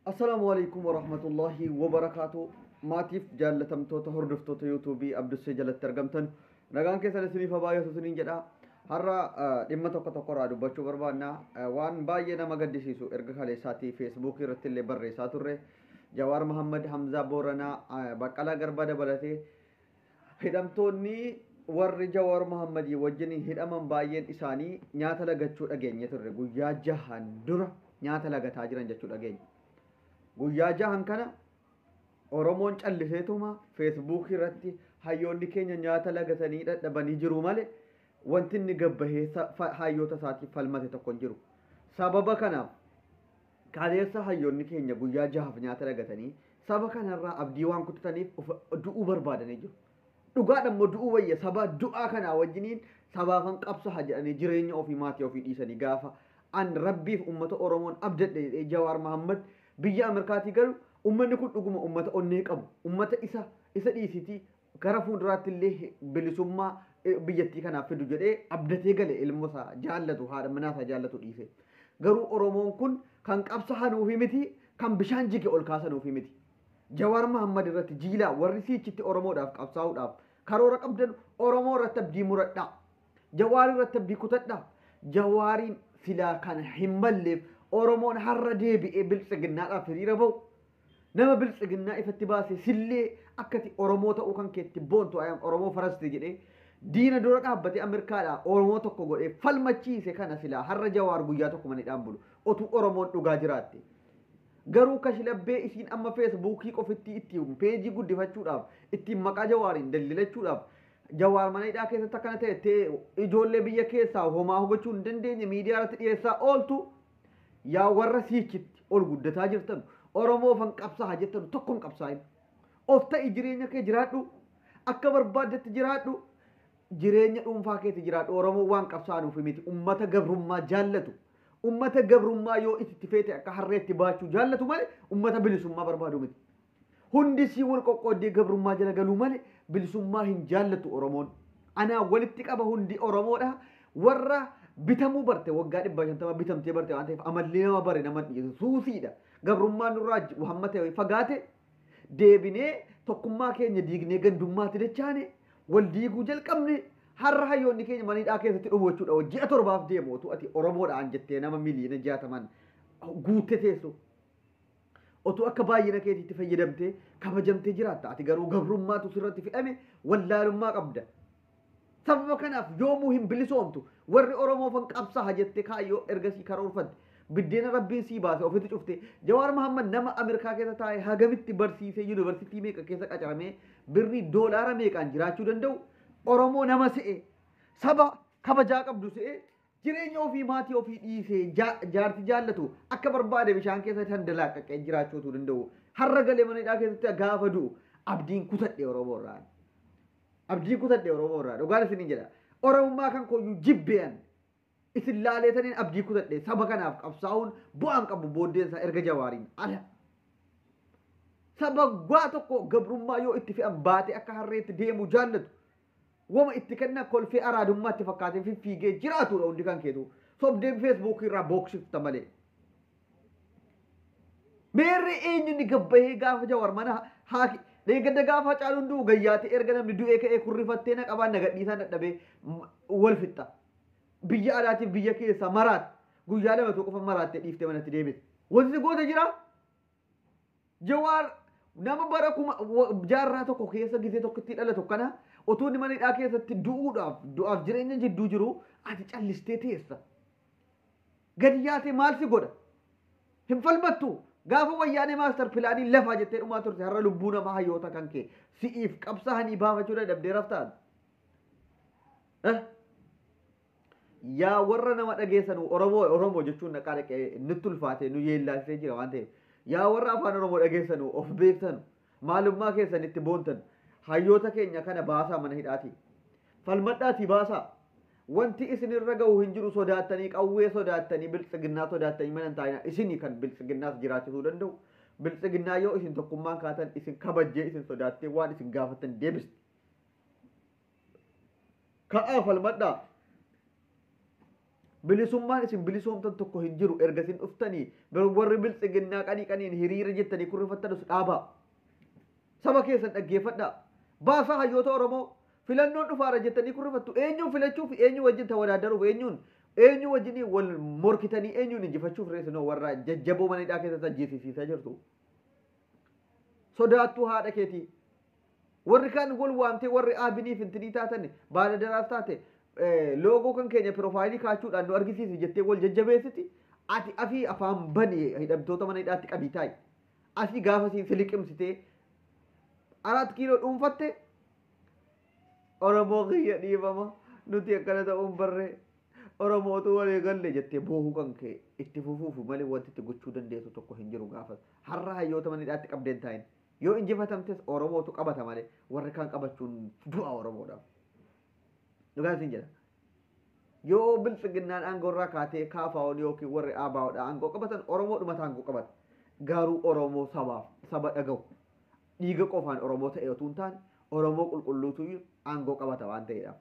Assalamualaikum warahmatullahi wabarakatuh. Maatiif jaallatamtoota hordoftoota yuutuubii Abdussee jalatti argamtan nagaan keessan isiniif baay'atu isiniin jedha. Har'a dhimma tokko irraa dubbachuu barbaanna. Waan baay'ee nama gaddisiisu erga kaleessaatii feesbuukii irratti illee barreessaa turre. Jawaar Muhammad Hamzaa Booranaa Baqqalaa Garbaa dabalatee hidhamtoonni warri Jawaar Muhammadii wajjin hidhaman baay'een isaanii nyaata lagachuu dhageenye turre. Guyyaa jahan dura nyaata lagataa jiran jechuu dhageenye. Guyyaa jahan kana Oromoon calliseetuma feesbuukii irratti hayyoonni keenya nyaata lagatanii dadhabanii jiru malee wanti inni gabbahee hayyoota isaatiif falmate tokko hin jiru. Sababa kanaaf kaleessa hayyoonni keenya guyyaa jahaaf nyaata lagatanii saba kanarraa abdii waan kutataniif du'uu barbaadanii jiru. Dhugaadhaan immoo du'uu wayya saba du'aa kanaa wajjiniin sabaafan qabsaha jedhanii jireenya ofii maatii ofii dhiisanii gaafa an rabbiif uummata Oromoon abdadhe Jawaar Muhammad biyya Ameerikaatii garuu ummanni kun dhuguma ummata onnee qabu ummata isa dhiisitii gara fuulduraatti illee bilisummaa biyyattii kanaaf fidu jedhee abdatee gale ilmoo isaa jaallatu haadha manaa isaa jaallatu dhiise. Garuu Oromoon kun kan qabsahanuufi miti kan bishaan jige ol kaasanuufi miti. Jawaar Muhammad irratti jiilaa warri siichitti Oromoodhaaf qabsaa'uudhaaf karoora qabdan Oromoo irratti abdii muradhaa. Jawaar irratti abdii kutadhaa. Jawaariin silaa kana hin malleef Oromoon har'a deebi'ee biltsiginnaadhaaf hiriira bahu. Nama biltsiginnaa ifatti baasee sillee akkati Oromoo ta'uu kan keetti boontu ayam Oromoo farasti jedhee diina dura dhaabbatee Ameerikaadhaa Oromoo tokko godhee falmachiise kana silaa har'a Jawaar guyyaa tokko manidhaan bulu otuu Oromoon dhugaa jiraatte. Garuu kashilabbee isiin amma feesbuukii qofitti ittiin peejii guddifachuudhaaf ittiin maqaa Jawaariin dallilachuudhaaf Jawaar mana hidhaa keessatti akkana ta'e ijoollee biyya keessaa homaa hubachuu hin dandeenye miidiyaa irratti dhiyeessaa ooltu. Yaa warra siichitti ol guddataa jirtan Oromoo fan qabsaha jettan tokkoon qabsaa'in of ta'i jireenya kee jiraadhu akka barbaaddetti jiraadhu jireenya dhuunfaa keetti jiraadhu Oromoo waan qabsaanuuf miti ummata gabrummaa jaallatu ummata gabrummaa yoo itti feete akka harreetti baachuu jaallatu malee ummata bilisummaa barbaadu miti hundi sii wal qoqqooddee gabrummaa jala galuu malee bilisummaa hin jaallatu Oromoon anaa walitti qaba hundi Oromoodha warra bitamuu barte waggaa 150 bitamtee barte waan ta'eef amalli nama bare nama suusiidha gabrummaan nurraa Muhammad ta'e fagaate deebinee tokkummaa keenya diignee gandummaatti dachaane wal diiguu jalqabne har'a hayyoonni keenya manidhaa keessatti dhumochuudha ji'a 7 deemu otuu ati Oromoodhaan jettee nama miliyoona 60 guutte teessu otuu akka baay'ina keetiitti fayyadamtee kabajamtee jiraatta ati garuu gabrummaatu sirratti fidhame wallaalummaa qabda. Sababa kanaaf yoomuu hin bilisoomtu warri Oromoo fan qabsaha jettee kaayyoo ergasii karoorfatte biddeena rabbiin sii baase ofitti cufte Jawaar Muhammad nama Ameerikaa keessa taa'ee hagamitti barsiisee yuunivarsiitii meeqa keessa qacaramee birrii doolaara meeqaan jiraachuu danda'u Oromoo nama se'e saba kabajaa qabdu se'e jireenya ofii maatii ofii dhiisee jaarti jaallatu akka barbaade bishaan keessa handalaaqaqee jiraachuutu danda'u har'a galee mana hidhaa keessatti gaafa du'u abdiin kutadhe Oromoo irraa. Abdii kutadhe Oromoo irraa dhugaan isiniin jedha Oromummaa kan kooyyuu jibbean isin laaleetaniin abdii kutadhe saba kanaaf qabsaa'uun bu'aan qabu booddeensaa erga Jawaariin ala saba gwaa tokko gabrummaa yoo itti fe'an baate akka harreetti deemu jaallatu wama itti kenna kolfee araadummaatti fakkaatee fiigee jiraatudha hundi kan keetu sobdeen feesbuukii irraa booksifta malee meerri eenyuun gabbahee gaafa Jawaar mana haaki Deeggarda gaafa caaluun du'u gayyaate erga namni du'ee ka'ee kurrifattee na qabaan nagadhiisaa dadhabee wal fixxa. Biyya alaatiif biyya keessaa maraat guyyaa lama qofa maraattee dhiiftee manatti deebite. Wanti goota jira. Jawaar nama bara kuma jaarraa tokko keessa gisee tokkotti dhalatu kana otoo inni mana hidhaa keessatti du'aaf jireenya jidduu jiru ati callistee teessa. Gadi yaatee maal si godha? Hin falmattu. Gaafa wayyaanee maastar pilaanii lafaa jettee dhumaa turte har'a lubbuu namaa hayyoota kan kee si'iif qabsaa'anii baafachuu dadhabdee raftaan. Yaa warra nama dhageessanu Oromoo jechuun dhaqaa dhaqee nutti ulfaate nu yeellaasee jira waan ta'eef yaa warra afaan Oromoo dhageessanu of beektanu maalummaa keessanitti boontan hayyoota keenya kana baasaa mana hidhaatii falmadhaatii baasaa. Wanti isin irra ga'u hin jiru sodaattanii qawwee sodaattanii biltsiginnaa sodaattanii mana hin taa'ina isinii kan biltsiginnaas jiraachisuu danda'u biltsiginnaa yoo isin tokkummaan kaatan isin kabajjee isin sodaattee waan isin gaafattan deebisti. Ka'aa falmadhaa bilisummaan isin bilisoomtan tokko hin jiru erga isin dhuftanii warri biltsiginnaa qanii hiriira jettanii kurrifattanus dhaabaa saba keessan dhaggeeffadhaa baasaa hayyoota Oromoo filannoon dhufaara jettanii kurrifattu eenyuun filachuuf eenyu wajjin tawadaadaruuf eenyu wajjin wal morkitanii eenyuun injifachuuf reessinoo warra jajjaboo manidhaa keessatti ajjeesisiisaa jirtu sodaattuu haadha keetii warri kaan wal waamtee warri aabiniif intinii taatan baala daraas taate loogoo kan keenya piroofaayilii kaachuudhaan nu argisiisi jettee wal jajjabeessiti ati afii afaan bani hidhamtoota mana hidhaatti qabii taa'i asii gaafa siin siliqimsitee 4 kiiloo dhuunfatte Oromoo kiyya dhiifama nuti akkana ta'uun barree Oromootu walii galle jettee boohuu kan kee itti fufuuf malee wanti itti gochuu dandeessu tokko hin jiru gaafas har'a hayyoota mana hidhaatti qabdeen taa'in yoo injifatamtes Oromootu qabata malee warri kaan qabachuun du'a Oromoodhaaf. Dhugaan isin jedha. Yoo biltsiginnaan aangoo irraa kaatee kaafaa'oon yookiin warri aabaa'oodha aangoo qabatan Oromoodhumata aangoo qabata. Garuu Oromoo saba dhaga'u. Dhiiga qofaan Oromoo ta'e otoo hin taane Oromoo qulqulluutu aangoo qabata waan ta'eedhaaf.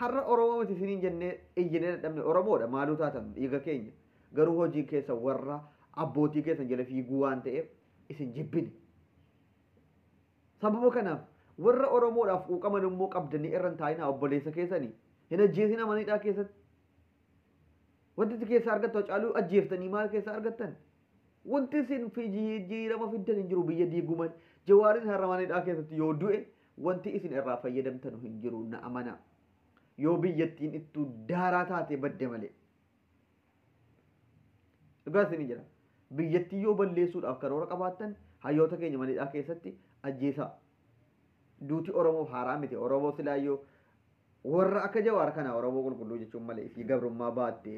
Har'a Oromoo miti isiniin jennee iyyinee dadhabne Oromoodha maaluu taatan dhiiga keenya. Garuu hojii keessa warra abbootii keessan jala fiiguu waan ta'eef isin jibbine. Sababa kanaaf warra Oromoodhaaf quuqaman immoo qabdanii irra taa'inaa obboleessa keessanii hin ajjeesina manidhaa keessatti wanti keessa argattu caaluu ajjeeftanii maal keessa argattan wanti isin jijjiirama fiddan hin jiru biyya diiguman Jawaariin har'a manidhaa keessatti yoo du'e wanti isin irraa fayyadamtan hin jiru na amana yoo biyyattiin ittuu daaraa taate badde malee dhugaa isin jira biyyattii yoo balleessuudhaaf karoora qabaattan hayyoota keenya manidhaa keessatti ajjeesaa duuti Oromoo haaraa miti Oromoo silaayyoo warra akka Jawaar kana Oromoo qulqulluu jechuun malee fi gabrummaa baatte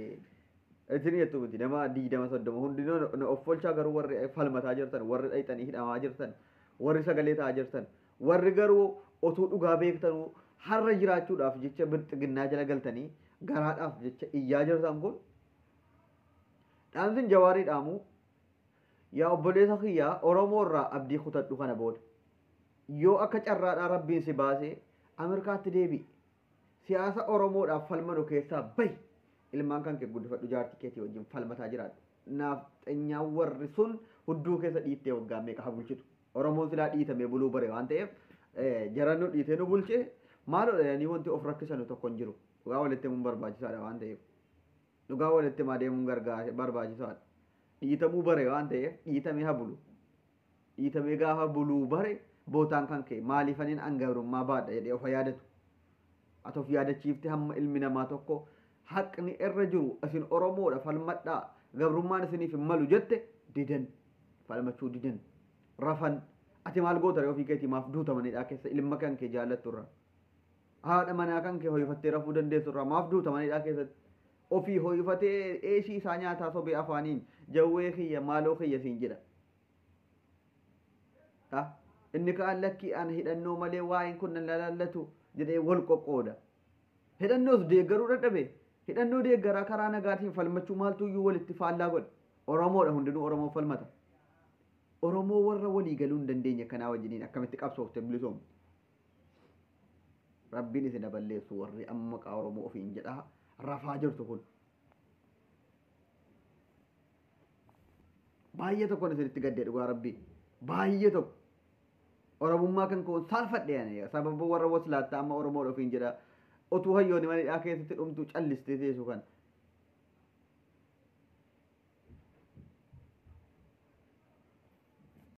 isin jettu miti nama 20-30 hundinoo of folchaa garuu warri falmataa jirtan warri dhayxanii hidhamaa jirtan warri sagalee ta'aa jirtan warri garuu otuu dhugaa beektanuu har'a jiraachuudhaaf jecha biltsiginnaa jala galtanii garaadhaaf jecha iyyaa jirtan kun dhaamsin Jawaarii dhaamu yaa obboleessa kiyyaa Oromoo irraa abdii kutadhu kana booda yoo akka carraadhaa rabbiin si baasee Ameerikaatti deebi'i siyaasa Oromoodhaaf falmanu keessaa bahi ilmaan kan kee guddifadhu jaartii keetii wajjin falmataa jiraadhu naaf xeenyaa warri sun hudduu keessa dhiittee waggaa meeqa haa bulchitu Oromoon silaa dhiitamee buluu bare waan ta'eef jarannoo dhiitee nu bulchee maalodha yaanii wanti of rakkisanu tokko hin jiru dhugaa walitti himuun barbaachisaadha waan ta'eef dhugaa walitti himaa deemuun barbaachisaadha dhiitamuu bare waan ta'eef dhiitamee haa bulu dhiitamee gaafa buluu bare bootaan kan kee maaliifaniin angaarummaa baadha jedhee of yaadatu ati of yaadachiifte hamma ilmi namaa tokko haqni irra jiru isin Oromoodha falmadhaa gabrummaan isiniif hin malu jette didan falmachuu didan rafan ati maal goota ofii keetii maaf duutamanidhaa keessa ilma kan kee jaallatturra haadha manaa kan kee ho'ifattee rafuu dandeessurra maaf duutamanidhaa keessatti ofii ho'ifatee eeshii isaa nyaataa sobee afaaniin jawwee kiyya maaloo kiyya siin jedha inni kaan lakkii an hidhannoo malee waa'een kun nan lalaallatu jedhee wal qoqqooda hidhannoos deeggaruu dadhabe hidhannoo deeggaraa karaa nagaatiin falmachuu maaltu iyyuu walitti faallaa godha Oromoodha hundinuu Oromoo falmata Oromoo warra walii galuu hin dandeenye kanaa wajjiniin akkamitti qabsoofte bilisoom rabbiin isin balleessu warri amma maqaa Oromoo ofiin jedhaa rafaa jirtu kun baay'ee tokkoon isinitti gaddee dhugaa rabbii baay'ee tokko Oromummaa kan koon saalfadhe yaani sababa warra waslaattaa amma Oromoo ofiin jedha otuu hayyoonni manidhaa keessatti dhumtu callistee teessu kan